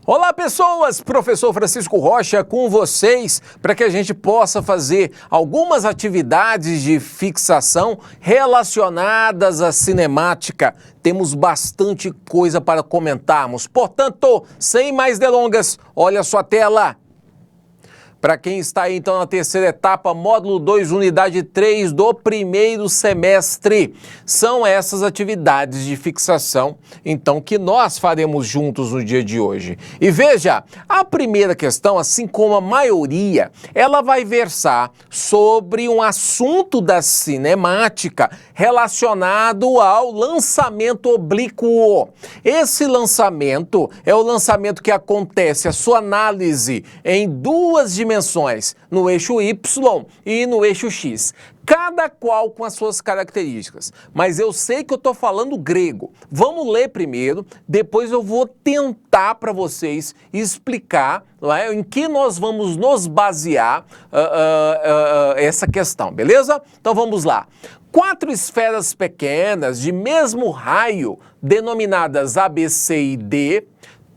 Olá pessoas, professor Francisco Rocha com vocês para que a gente possa fazer algumas atividades de fixação relacionadas à cinemática. Temos bastante coisa para comentarmos, portanto, sem mais delongas, olha a sua tela. Para quem está aí, então, na terceira etapa, módulo 2, unidade 3 do primeiro semestre. São essas atividades de fixação, então, que nós faremos juntos no dia de hoje. E veja, a primeira questão, assim como a maioria, ela vai versar sobre um assunto da cinemática relacionado ao lançamento oblíquo. Esse lançamento é o lançamento que acontece, a sua análise em duas dimensões, no eixo Y e no eixo X, cada qual com as suas características. Mas eu sei que eu estou falando grego. Vamos ler primeiro, depois eu vou tentar para vocês explicar em que nós vamos nos basear essa questão, beleza? Então vamos lá. 4 esferas pequenas de mesmo raio, denominadas A, B, C e D,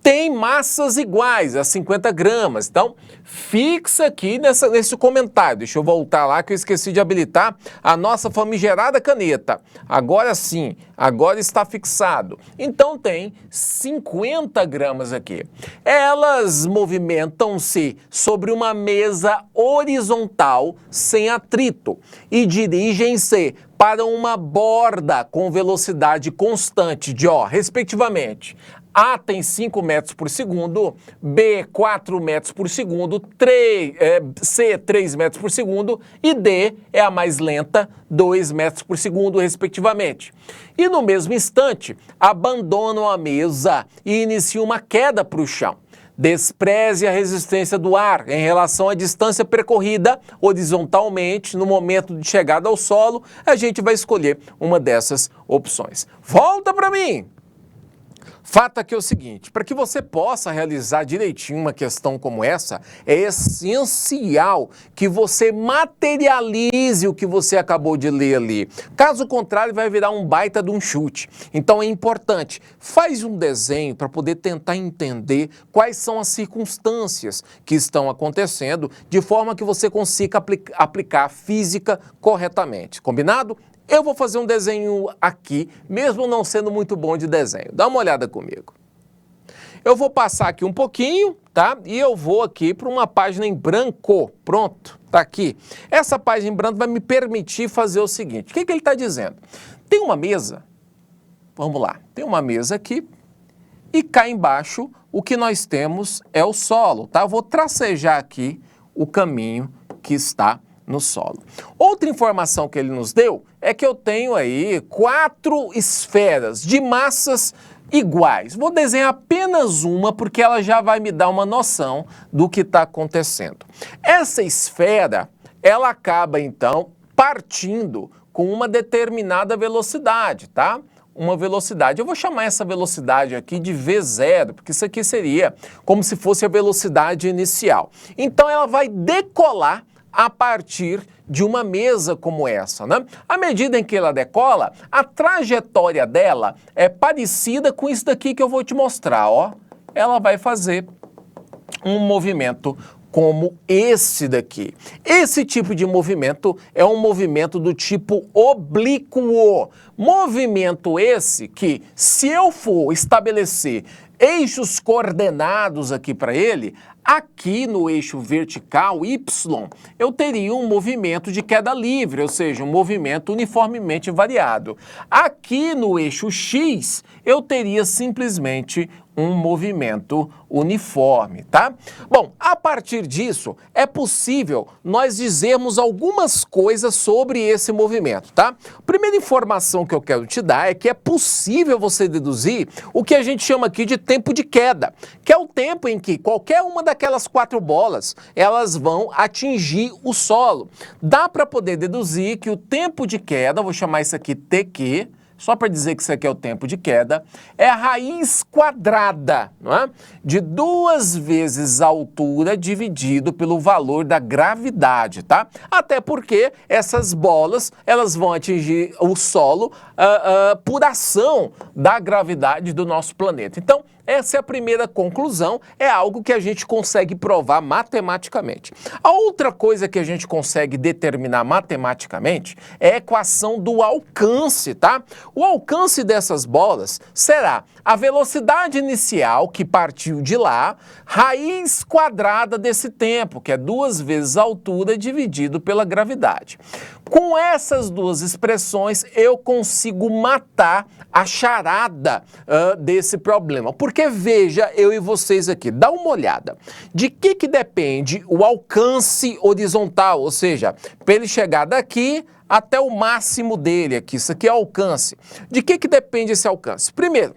tem massas iguais a 50 gramas. Então, fixa aqui nesse comentário. Deixa eu voltar lá que eu esqueci de habilitar a nossa famigerada caneta. Agora sim, agora está fixado. Então, tem 50 gramas aqui. Elas movimentam-se sobre uma mesa horizontal sem atrito e dirigem-se para uma borda com velocidade constante de, respectivamente, A tem 5 metros por segundo, B 4 metros por segundo, C 3 metros por segundo e D é a mais lenta, 2 metros por segundo, respectivamente. E no mesmo instante, abandonam a mesa e iniciam uma queda para o chão. Despreze a resistência do ar em relação à distância percorrida horizontalmente no momento de chegada ao solo. A gente vai escolher uma dessas opções. Volta para mim! Fato aqui é o seguinte, para que você possa realizar direitinho uma questão como essa, é essencial que você materialize o que você acabou de ler ali. Caso contrário, vai virar um baita de um chute. Então é importante, faz um desenho para poder tentar entender quais são as circunstâncias que estão acontecendo, de forma que você consiga aplicar a física corretamente. Combinado? Eu vou fazer um desenho aqui, mesmo não sendo muito bom de desenho. Dá uma olhada comigo. Eu vou passar aqui um pouquinho, tá? E eu vou aqui para uma página em branco. Pronto, tá aqui. Essa página em branco vai me permitir fazer o seguinte. O que ele está dizendo? Tem uma mesa, vamos lá, tem uma mesa aqui e cá embaixo o que nós temos é o solo, tá? Eu vou tracejar aqui o caminho que está no solo. Outra informação que ele nos deu é que eu tenho aí 4 esferas de massas iguais. Vou desenhar apenas uma porque ela já vai me dar uma noção do que está acontecendo. Essa esfera, ela acaba então partindo com uma determinada velocidade, tá? Uma velocidade. Eu vou chamar essa velocidade aqui de V0, porque isso aqui seria como se fosse a velocidade inicial. Então ela vai decolar a partir de uma mesa como essa, né? À medida em que ela decola, a trajetória dela é parecida com isso daqui que eu vou te mostrar, Ela vai fazer um movimento como esse daqui. Esse tipo de movimento é um movimento do tipo oblíquo. Movimento esse que, se eu for estabelecer eixos coordenados aqui para ele, aqui no eixo vertical, Y, eu teria um movimento de queda livre, ou seja, um movimento uniformemente variado. Aqui no eixo X, eu teria simplesmente um movimento uniforme, tá? Bom, a partir disso, é possível nós dizermos algumas coisas sobre esse movimento, tá? A primeira informação que eu quero te dar é que é possível você deduzir o que a gente chama aqui de tempo de queda, que é o tempo em que qualquer uma daquelas 4 bolas, elas vão atingir o solo. Dá para poder deduzir que o tempo de queda, vou chamar isso aqui TQ, só para dizer que isso aqui é o tempo de queda, é a raiz quadrada, não é? De 2 vezes a altura dividido pelo valor da gravidade, tá? Até porque essas bolas, elas vão atingir o solo por ação da gravidade do nosso planeta. Então, Essa é a primeira conclusão, é algo que a gente consegue provar matematicamente. A outra coisa que a gente consegue determinar matematicamente é a equação do alcance, tá? O alcance dessas bolas será a velocidade inicial que partiu de lá, raiz quadrada desse tempo, que é 2 vezes a altura dividido pela gravidade. Com essas duas expressões, eu consigo matar a charada desse problema. Porque veja, eu e vocês aqui, dá uma olhada. De que depende o alcance horizontal? Ou seja, para ele chegar daqui até o máximo dele aqui. Isso aqui é alcance. De que depende esse alcance? Primeiro,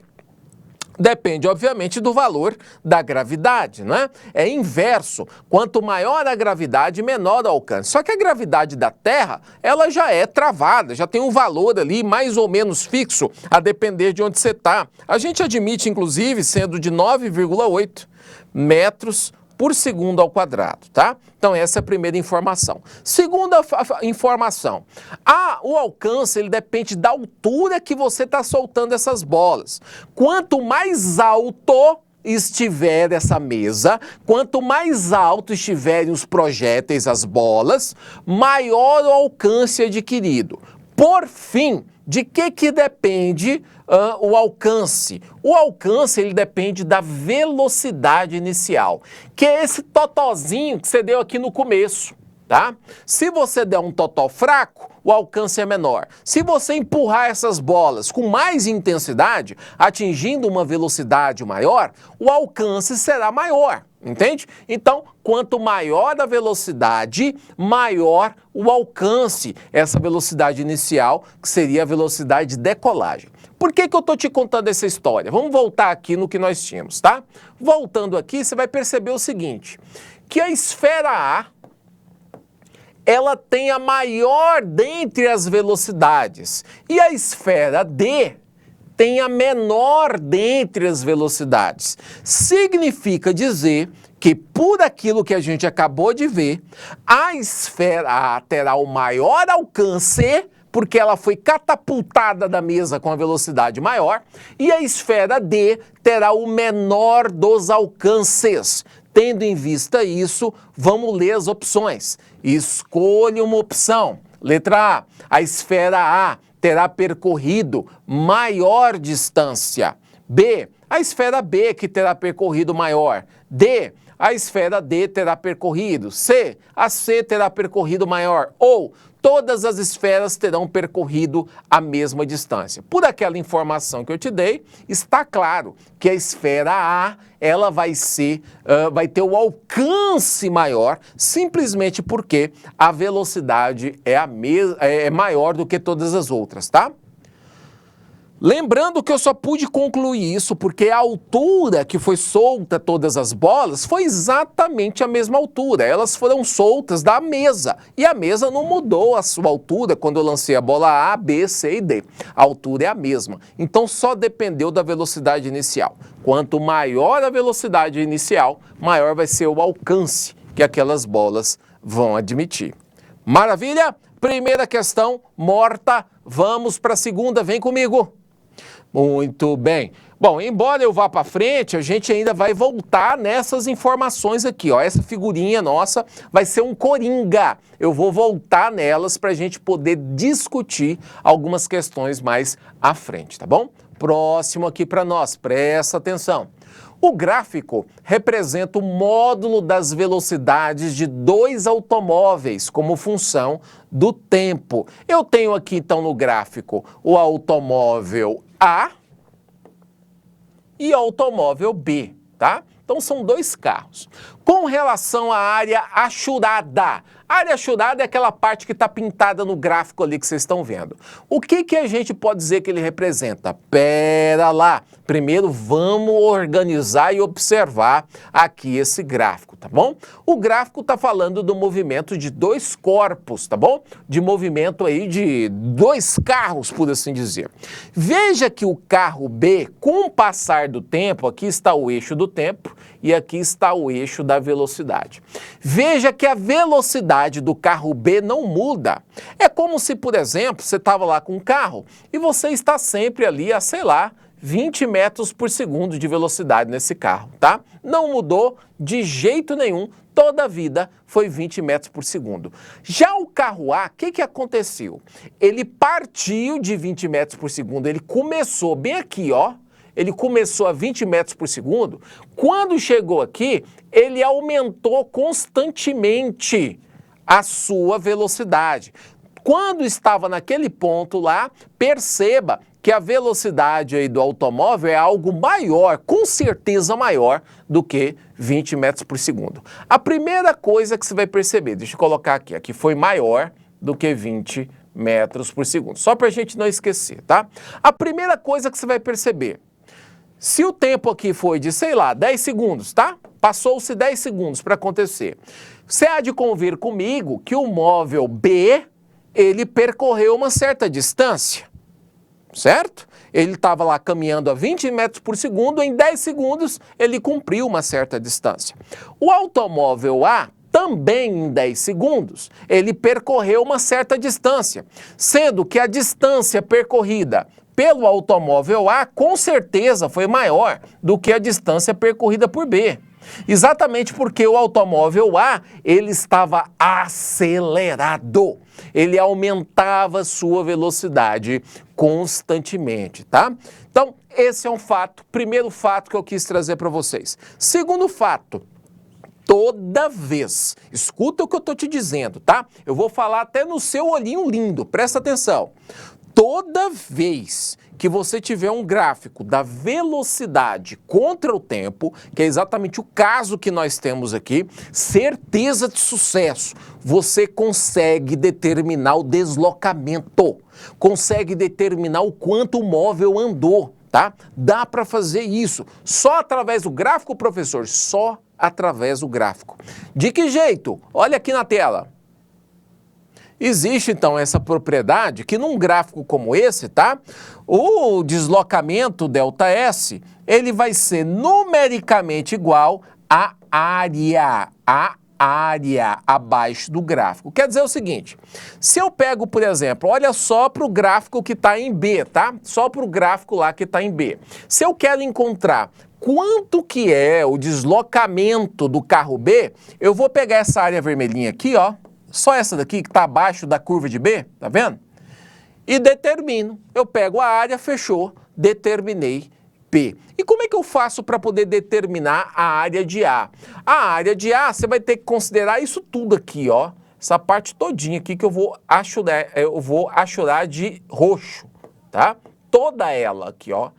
depende, obviamente, do valor da gravidade, não é? É inverso. Quanto maior a gravidade, menor o alcance. Só que a gravidade da Terra, ela já é travada, já tem um valor ali mais ou menos fixo, a depender de onde você está. A gente admite, inclusive, sendo de 9,8 metros por segundo ao quadrado, tá? Então essa é a primeira informação. Segunda informação, o alcance ele depende da altura que você está soltando essas bolas. Quanto mais alto estiver essa mesa, quanto mais alto estiverem os projéteis, as bolas, maior o alcance adquirido. Por fim, de que depende o alcance? O alcance ele depende da velocidade inicial, que é esse totozinho que você deu aqui no começo, tá? Se você der um totó fraco, o alcance é menor. Se você empurrar essas bolas com mais intensidade, atingindo uma velocidade maior, o alcance será maior. Entende? Então, quanto maior a velocidade, maior o alcance, essa velocidade inicial, que seria a velocidade de decolagem. Por que eu estou te contando essa história? Vamos voltar aqui no que nós tínhamos, tá? Voltando aqui, você vai perceber o seguinte, que a esfera A, ela tem a maior dentre as velocidades, e a esfera D tem a menor dentre as velocidades. Significa dizer que por aquilo que a gente acabou de ver, a esfera A terá o maior alcance, porque ela foi catapultada da mesa com a velocidade maior, e a esfera D terá o menor dos alcances. Tendo em vista isso, vamos ler as opções. Escolha uma opção. Letra A esfera A terá percorrido maior distância. B, a esfera B que terá percorrido maior. D, a esfera D terá percorrido. C, a C terá percorrido maior. Ou todas as esferas terão percorrido a mesma distância. Por aquela informação que eu te dei, está claro que a esfera A ela vai ter o alcance maior, simplesmente porque a velocidade é maior do que todas as outras, tá? Lembrando que eu só pude concluir isso porque a altura que foi solta todas as bolas foi exatamente a mesma altura. Elas foram soltas da mesa e a mesa não mudou a sua altura quando eu lancei a bola A, B, C e D. A altura é a mesma. Então só dependeu da velocidade inicial. Quanto maior a velocidade inicial, maior vai ser o alcance que aquelas bolas vão admitir. Maravilha? Primeira questão morta. Vamos para a segunda. Vem comigo. Muito bem. Bom, embora eu vá para frente, a gente ainda vai voltar nessas informações aqui, ó. Essa figurinha nossa vai ser um coringa. Eu vou voltar nelas para a gente poder discutir algumas questões mais à frente, tá bom? Próximo aqui para nós, presta atenção. O gráfico representa o módulo das velocidades de 2 automóveis como função do tempo. Eu tenho aqui então no gráfico o automóvel A e o automóvel B, tá? Então são 2 carros. Com relação à área achurada, a área achurada é aquela parte que está pintada no gráfico ali que vocês estão vendo. O que a gente pode dizer que ele representa? Pera lá, primeiro vamos organizar e observar aqui esse gráfico, tá bom? O gráfico está falando do movimento de 2 corpos, tá bom? De movimento aí de 2 carros, por assim dizer. Veja que o carro B, com o passar do tempo, aqui está o eixo do tempo e aqui está o eixo da velocidade. Veja que a velocidade do carro B não muda. É como se, por exemplo, você estava lá com um carro e você está sempre ali a, sei lá, 20 metros por segundo de velocidade nesse carro, tá? Não mudou de jeito nenhum, toda a vida foi 20 metros por segundo. Já o carro A, o que aconteceu? Ele partiu de 20 metros por segundo, ele começou bem aqui, ó. Ele começou a 20 metros por segundo. Quando chegou aqui, ele aumentou constantemente a sua velocidade. Quando estava naquele ponto lá, perceba que a velocidade aí do automóvel é algo maior, com certeza maior do que 20 metros por segundo. A primeira coisa que você vai perceber, deixa eu colocar aqui foi maior do que 20 metros por segundo, só para a gente não esquecer, tá? A primeira coisa que você vai perceber, se o tempo aqui foi de, sei lá, 10 segundos, tá? Passou-se 10 segundos para acontecer. Você há de convir comigo que o móvel B, ele percorreu uma certa distância, certo? Ele estava lá caminhando a 20 metros por segundo, em 10 segundos ele cumpriu uma certa distância. O automóvel A, também em 10 segundos, ele percorreu uma certa distância, sendo que a distância percorrida pelo automóvel A, com certeza, foi maior do que a distância percorrida por B. Exatamente porque o automóvel A, ele estava acelerado. Ele aumentava sua velocidade constantemente, tá? Então, esse é um fato, primeiro fato que eu quis trazer para vocês. Segundo fato, toda vez, escuta o que eu estou te dizendo, tá? Eu vou falar até no seu olhinho lindo, presta atenção. Toda vez que você tiver um gráfico da velocidade contra o tempo, que é exatamente o caso que nós temos aqui, certeza de sucesso, você consegue determinar o deslocamento, consegue determinar o quanto o móvel andou, tá? Dá para fazer isso só através do gráfico, professor, só através do gráfico. De que jeito? Olha aqui na tela. Existe, então, essa propriedade que num gráfico como esse, tá? O deslocamento ΔS, ele vai ser numericamente igual à área abaixo do gráfico. Quer dizer o seguinte, se eu pego, por exemplo, olha só para o gráfico que está em B, tá? Só para o gráfico lá que está em B. Se eu quero encontrar quanto que é o deslocamento do carro B, eu vou pegar essa área vermelhinha aqui, ó. Só essa daqui que está abaixo da curva de B, tá vendo? E determino. Eu pego a área, fechou, determinei P. E como é que eu faço para poder determinar a área de A? A área de A, você vai ter que considerar isso tudo aqui, ó. Essa parte todinha aqui que eu vou achurar de roxo, tá? Toda ela aqui, ó.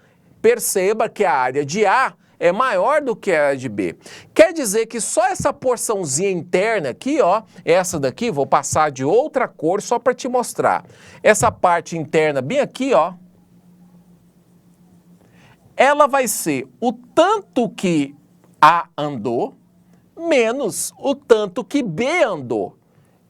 Perceba que a área de A é maior do que a de B. Quer dizer que só essa porçãozinha interna aqui, ó, essa daqui, vou passar de outra cor só para te mostrar. Essa parte interna bem aqui, ó, ela vai ser o tanto que A andou menos o tanto que B andou.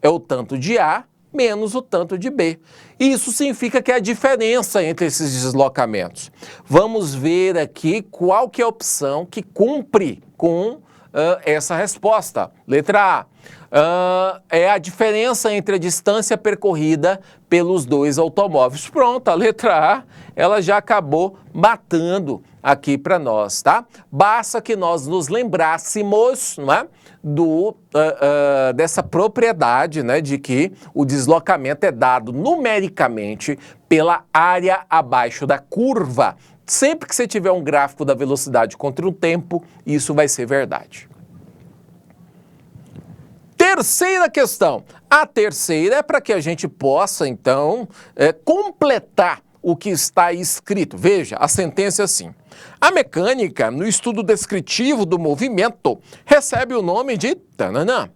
É o tanto de A menos o tanto de B. Isso significa que é a diferença entre esses deslocamentos. Vamos ver aqui qual que é a opção que cumpre com essa resposta. Letra A. É a diferença entre a distância percorrida pelos dois automóveis. Pronto, a letra A, ela já acabou matando aqui para nós, tá? Basta que nós nos lembrássemos, não é? Dessa propriedade, né, de que o deslocamento é dado numericamente pela área abaixo da curva. Sempre que você tiver um gráfico da velocidade contra o tempo, isso vai ser verdade. Terceira questão. A terceira é para que a gente possa, então, completar o que está escrito. Veja, a sentença é assim. A mecânica, no estudo descritivo do movimento, recebe o nome de tananã.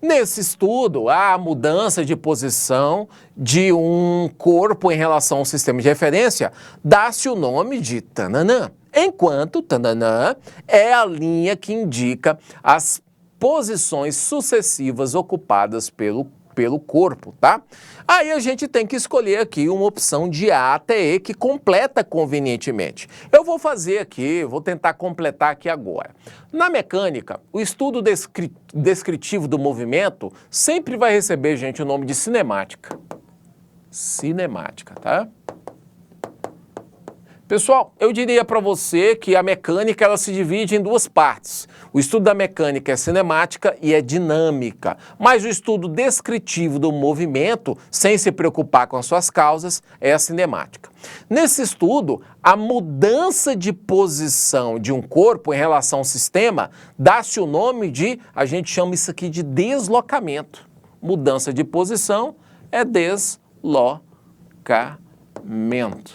Nesse estudo, a mudança de posição de um corpo em relação ao sistema de referência dá-se o nome de tananã, enquanto tananã é a linha que indica as posições sucessivas ocupadas pelo corpo, tá? Aí a gente tem que escolher aqui uma opção de A até E que completa convenientemente. Eu vou fazer aqui, vou tentar completar aqui agora. Na mecânica, o estudo descritivo do movimento sempre vai receber, gente, o nome de cinemática. Cinemática, tá? Pessoal, eu diria para você que a mecânica ela se divide em duas partes. O estudo da mecânica é cinemática e é dinâmica, mas o estudo descritivo do movimento, sem se preocupar com as suas causas, é a cinemática. Nesse estudo, a mudança de posição de um corpo em relação ao sistema dá-se o nome de, a gente chama isso aqui de deslocamento. Mudança de posição é deslocamento.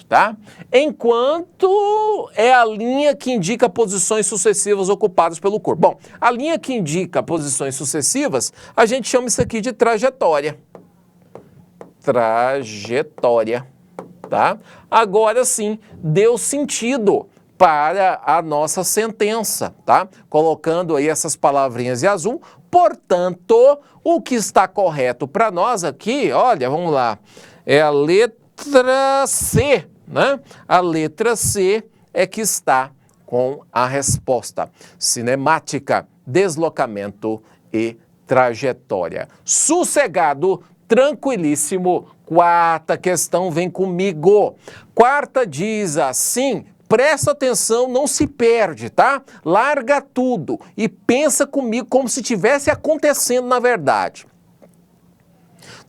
Tá? Enquanto é a linha que indica posições sucessivas ocupadas pelo corpo. Bom, a linha que indica posições sucessivas, a gente chama isso aqui de trajetória. Trajetória, tá? Agora sim, deu sentido para a nossa sentença, tá? Colocando aí essas palavrinhas em azul. Portanto, o que está correto para nós aqui, olha, vamos lá, é a letra C, né? A letra C é que está com a resposta. Cinemática, deslocamento e trajetória. Sossegado, tranquilíssimo. Quarta questão, vem comigo. Quarta diz assim, presta atenção, não se perde, tá? Larga tudo e pensa comigo como se estivesse acontecendo na verdade.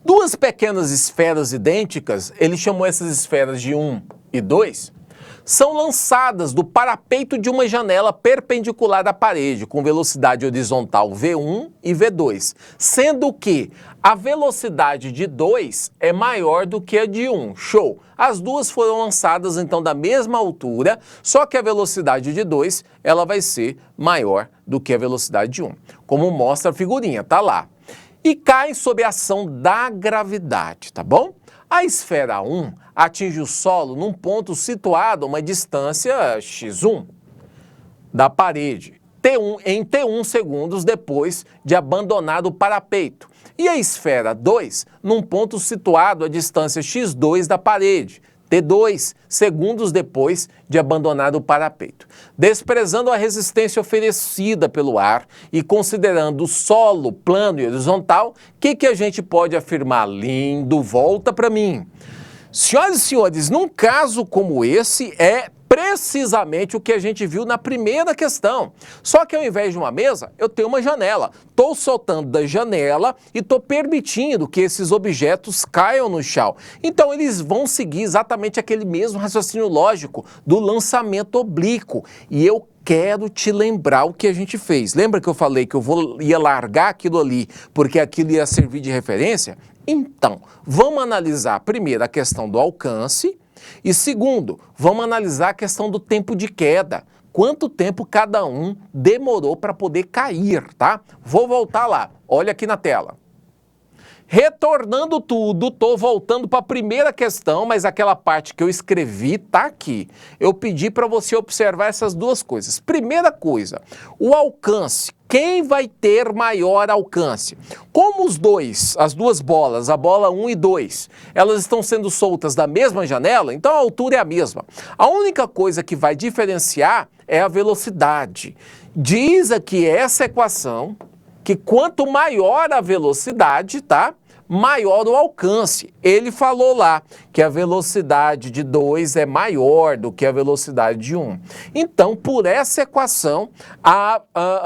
Duas pequenas esferas idênticas, ele chamou essas esferas de 1 e 2, são lançadas do parapeito de uma janela perpendicular à parede, com velocidade horizontal V1 e V2, sendo que a velocidade de 2 é maior do que a de 1. Show! As duas foram lançadas então da mesma altura, só que a velocidade de 2 ela vai ser maior do que a velocidade de 1. Como mostra a figurinha, tá lá. E caem sob a ação da gravidade, tá bom? A esfera 1 atinge o solo num ponto situado a uma distância x1 da parede, em T1 segundos depois de abandonar o parapeito. E a esfera 2 num ponto situado a distância x2 da parede, T2 segundos depois de abandonar o parapeito. Desprezando a resistência oferecida pelo ar e considerando o solo plano e horizontal, o que a gente pode afirmar? Lindo, volta para mim. Senhoras e senhores, num caso como esse, é precisamente o que a gente viu na primeira questão. Só que ao invés de uma mesa, eu tenho uma janela. Estou soltando da janela e estou permitindo que esses objetos caiam no chão. Então eles vão seguir exatamente aquele mesmo raciocínio lógico do lançamento oblíquo. E eu quero te lembrar o que a gente fez. Lembra que eu falei que ia largar aquilo ali porque aquilo ia servir de referência? Então, vamos analisar primeiro a questão do alcance e segundo, vamos analisar a questão do tempo de queda. Quanto tempo cada um demorou para poder cair, tá? Vou voltar lá, olha aqui na tela. Retornando tudo, estou voltando para a primeira questão, mas aquela parte que eu escrevi está aqui. Eu pedi para você observar essas duas coisas. Primeira coisa, o alcance. Quem vai ter maior alcance? Como as duas bolas, a bola 1 e 2, elas estão sendo soltas da mesma janela, então a altura é a mesma. A única coisa que vai diferenciar é a velocidade. Diz aqui essa equação que quanto maior a velocidade, tá? Maior o alcance. Ele falou lá que a velocidade de 2 é maior do que a velocidade de 1. Então, por essa equação,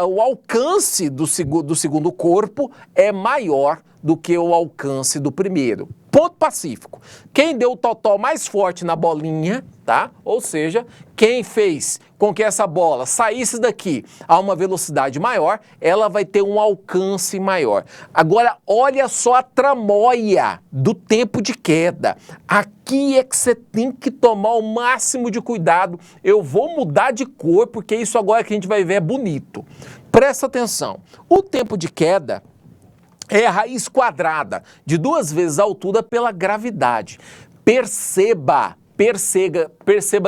o alcance do segundo corpo é maior do que o alcance do primeiro. Ponto pacífico. Quem deu o totó mais forte na bolinha, tá? Ou seja, quem fez com que essa bola saísse daqui a uma velocidade maior, ela vai ter um alcance maior. Agora, olha só a tramóia do tempo de queda. Aqui é que você tem que tomar o máximo de cuidado. Eu vou mudar de cor, porque isso agora que a gente vai ver é bonito. Presta atenção. O tempo de queda é a raiz quadrada de 2 vezes a altura pela gravidade. Perceba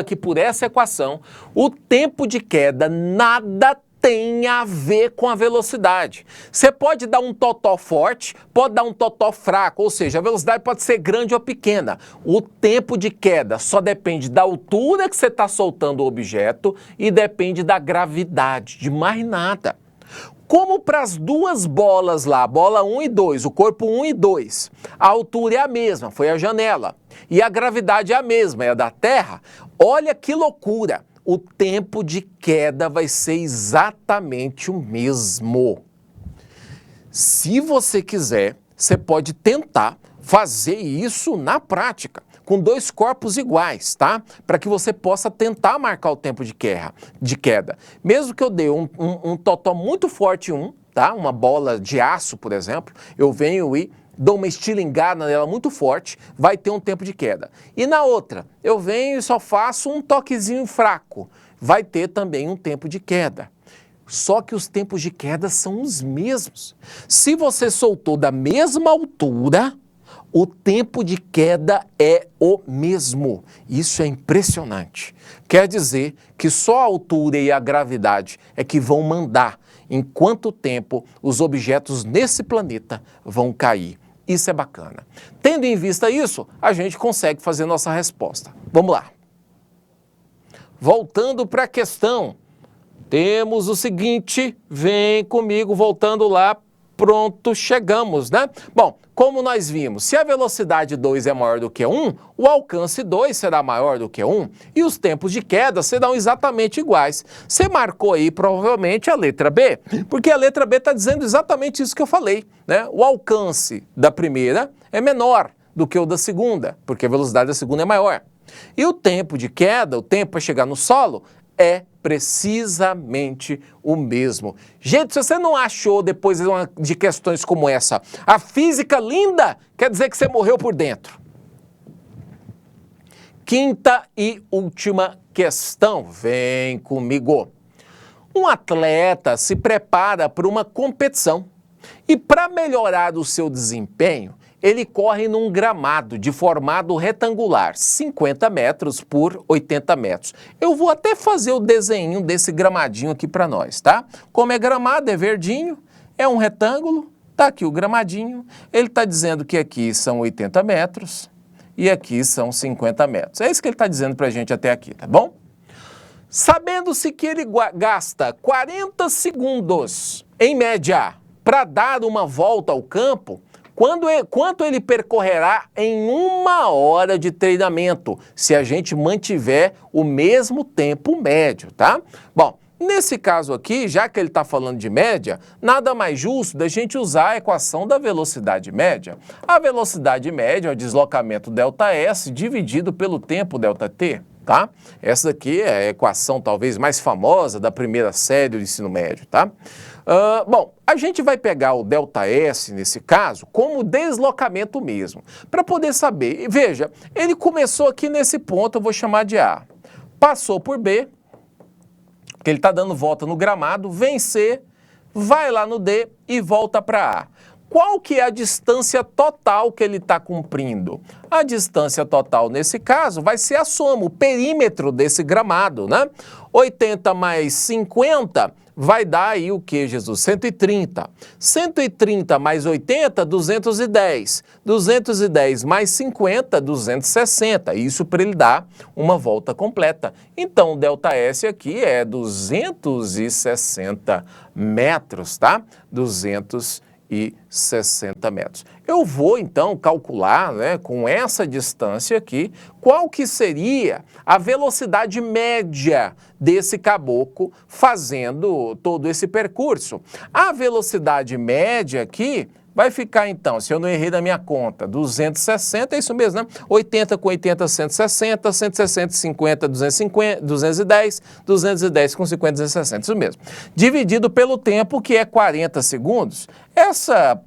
que por essa equação, o tempo de queda nada tem a ver com a velocidade. Você pode dar um totó forte, pode dar um totó fraco, ou seja, a velocidade pode ser grande ou pequena. O tempo de queda só depende da altura que você está soltando o objeto e depende da gravidade, de mais nada. Como para as duas bolas lá, bola 1 e 2, o corpo 1 e 2, a altura é a mesma, foi a janela, e a gravidade é a mesma, é a da Terra, olha que loucura, o tempo de queda vai ser exatamente o mesmo. Se você quiser, você pode tentar fazer isso na prática, com dois corpos iguais, tá? Para que você possa tentar marcar o tempo de queda. Mesmo que eu dê um totó muito forte tá? Uma bola de aço, por exemplo, eu venho e dou uma estilingada nela muito forte, vai ter um tempo de queda. E na outra, eu venho e só faço um toquezinho fraco, vai ter também um tempo de queda. Só que os tempos de queda são os mesmos. Se você soltou da mesma altura, o tempo de queda é o mesmo. Isso é impressionante. Quer dizer que só a altura e a gravidade é que vão mandar em quanto tempo os objetos nesse planeta vão cair. Isso é bacana. Tendo em vista isso, a gente consegue fazer nossa resposta. Vamos lá. Voltando para a questão, temos o seguinte, vem comigo, voltando lá, pronto, chegamos, né? Bom, como nós vimos, se a velocidade 2 é maior do que 1, o alcance 2 será maior do que 1 e os tempos de queda serão exatamente iguais. Você marcou aí provavelmente a letra B, porque a letra B está dizendo exatamente isso que eu falei, né? O alcance da primeira é menor do que o da segunda, porque a velocidade da segunda é maior. E o tempo de queda, o tempo para chegar no solo, é precisamente o mesmo. Gente, se você não achou depois de questões como essa, a física linda, quer dizer que você morreu por dentro. Quinta e última questão, vem comigo. Um atleta se prepara para uma competição e para melhorar o seu desempenho, ele corre num gramado de formato retangular, 50 metros por 80 metros. Eu vou até fazer o desenho desse gramadinho aqui para nós, tá? Como é gramado, é verdinho, é um retângulo, tá aqui o gramadinho. Ele está dizendo que aqui são 80 metros e aqui são 50 metros. É isso que ele está dizendo para a gente até aqui, tá bom? Sabendo-se que ele gasta 40 segundos, em média, para dar uma volta ao campo, quanto ele percorrerá em 1 hora de treinamento, se a gente mantiver o mesmo tempo médio, tá? Bom, nesse caso aqui, já que ele está falando de média, nada mais justo da gente usar a equação da velocidade média. A velocidade média é o deslocamento ΔS dividido pelo tempo ΔT, tá? Essa daqui é a equação talvez mais famosa da primeira série do ensino médio, tá? Bom, a gente vai pegar o ΔS, nesse caso, como deslocamento mesmo, para poder saber. Veja, ele começou aqui nesse ponto, eu vou chamar de A. Passou por B, porque ele está dando volta no gramado, vem C, vai lá no D e volta para A. Qual que é a distância total que ele está cumprindo? A distância total, nesse caso, vai ser a soma, o perímetro desse gramado, né? 80 mais 50 vai dar aí o que, Jesus? 130. 130 mais 80, 210. 210 mais 50, 260. Isso para ele dar uma volta completa. Então, o ΔS aqui é 260 metros, tá? 260 metros. Eu vou, então, calcular, né, com essa distância aqui, qual que seria a velocidade média desse caboclo fazendo todo esse percurso. A velocidade média aqui vai ficar, então, se eu não errei na minha conta, 260, é isso mesmo, né? 80 com 80, 160, 160, 50, 250, 210, 210 com 50, 260, isso mesmo. Dividido pelo tempo, que é 40 segundos, essa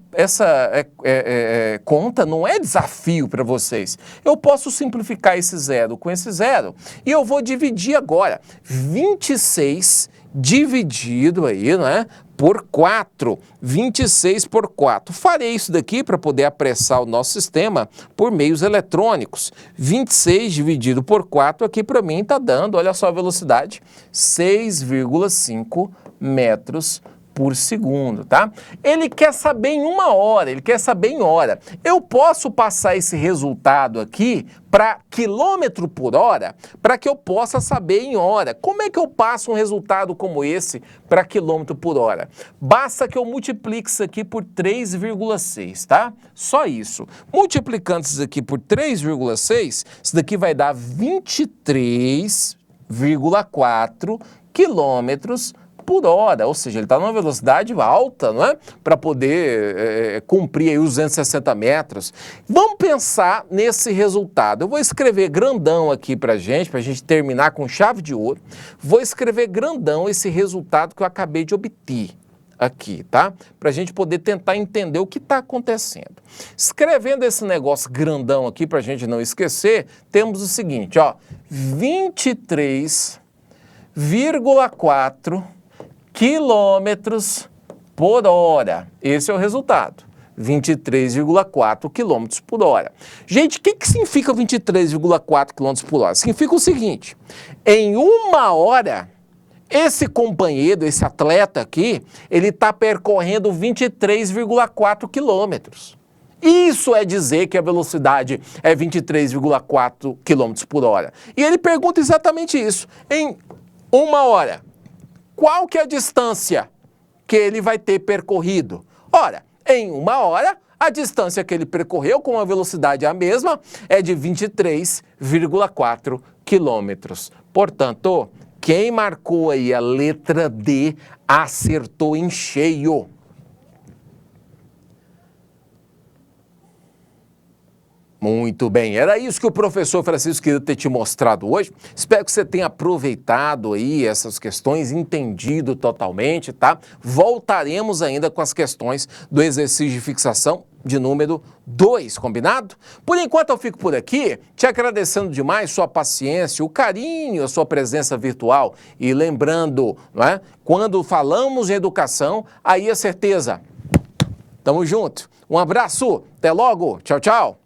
conta não é desafio para vocês. Eu posso simplificar esse zero com esse zero e eu vou dividir agora 26 dividido aí, né, por 4, 26 por 4. Farei isso daqui para poder apressar o nosso sistema por meios eletrônicos. 26 dividido por 4 aqui para mim está dando, olha só a velocidade, 6,5 metros por segundo, tá? Ele quer saber em 1 hora, ele quer saber em hora. Eu posso passar esse resultado aqui para quilômetro por hora, para que eu possa saber em hora. Como é que eu passo um resultado como esse para quilômetro por hora? Basta que eu multiplique isso aqui por 3,6, tá? Só isso. Multiplicando isso aqui por 3,6, isso daqui vai dar 23,4 quilômetros por hora, ou seja, ele está numa velocidade alta, não é? Para poder cumprir aí os 260 metros. Vamos pensar nesse resultado. Eu vou escrever grandão aqui para gente terminar com chave de ouro. Vou escrever grandão esse resultado que eu acabei de obter aqui, tá? Para a gente poder tentar entender o que está acontecendo. Escrevendo esse negócio grandão aqui, para a gente não esquecer, temos o seguinte, ó, 23,4 quilômetros por hora. Esse é o resultado. 23,4 quilômetros por hora. Gente, o que significa 23,4 quilômetros por hora? Significa o seguinte, em 1 hora, esse companheiro, esse atleta aqui, ele está percorrendo 23,4 quilômetros. Isso é dizer que a velocidade é 23,4 quilômetros por hora. E ele pergunta exatamente isso. Em 1 hora, qual que é a distância que ele vai ter percorrido? Ora, em 1 hora, a distância que ele percorreu com a velocidade a mesma é de 23,4 quilômetros. Portanto, quem marcou aí a letra D acertou em cheio. Muito bem, era isso que o professor Francisco queria ter te mostrado hoje. Espero que você tenha aproveitado aí essas questões, entendido totalmente, tá? Voltaremos ainda com as questões do exercício de fixação de número 2, combinado? Por enquanto eu fico por aqui, te agradecendo demais sua paciência, o carinho, a sua presença virtual. E lembrando, não é? Quando falamos em educação, aí é certeza. Tamo junto. Um abraço, até logo, tchau, tchau.